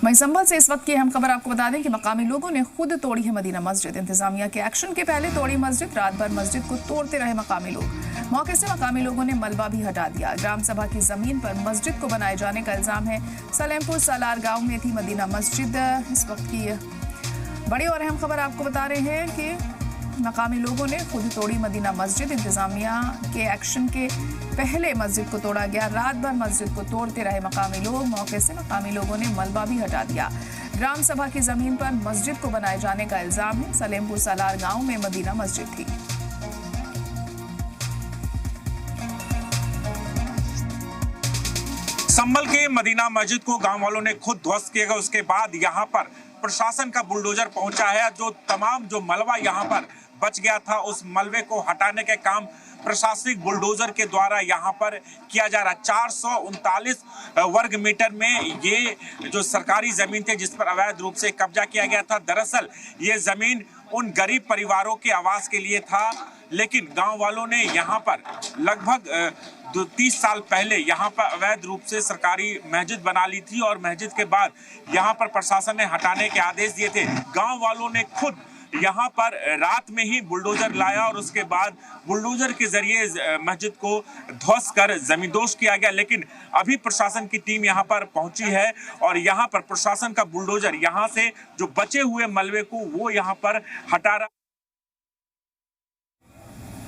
वहीं संभल से इस वक्त की अहम खबर आपको बता दें कि मकामी लोगों ने खुद तोड़ी है मदीना मस्जिद। इंतजामिया के एक्शन के पहले तोड़ी मस्जिद। रात भर मस्जिद को तोड़ते रहे मकामी लोग। मौके से मकामी लोगों ने मलबा भी हटा दिया। ग्राम सभा की जमीन पर मस्जिद को बनाए जाने का इल्जाम है। सलेमपुर सालार गांव में थी मदीना मस्जिद। इस वक्त की बड़ी और अहम खबर आपको बता रहे हैं कि मकामी लोगों ने खुद तोड़ी मदीना मस्जिद। इंतजामिया के एक्शन के पहले मस्जिद को तोड़ा गया। रात भर मस्जिद को तोड़ते रहे मकामी लोग। मौके से मकामी लोगों ने मलबा भी हटा दिया। ग्राम सभा की जमीन पर मस्जिद को बनाए जाने का इल्जाम है। सलेमपुर सालार गांव में मदीना मस्जिद थी। संभल के मदीना मस्जिद को गांव वालों ने खुद ध्वस्त किया। उसके बाद यहां पर प्रशासन का बुलडोजर पहुंचा है। जो मलबा यहां पर बच गया था, उस मलबे को हटाने के काम प्रशासनिक बुलडोजर के द्वारा यहां पर किया जा रहा है। 439 वर्ग मीटर में ये जो सरकारी जमीन थी जिस पर अवैध रूप से कब्जा किया गया था, दरअसल ये जमीन उन गरीब परिवारों के आवास के लिए था, लेकिन गांव वालों ने यहां पर लगभग 30 साल पहले यहां पर अवैध रूप से सरकारी मस्जिद बना ली थी और मस्जिद के बाद यहां पर प्रशासन ने हटाने के आदेश दिए थे। गांव वालों ने खुद यहां पर रात में ही बुलडोजर लाया और उसके बाद बुलडोजर के जरिए मस्जिद को ध्वस्त कर जमींदोज किया गया। लेकिन अभी प्रशासन की टीम यहां पर पहुंची है और यहां पर प्रशासन का बुलडोजर यहां से जो बचे हुए मलबे को वो यहां पर हटा रहा।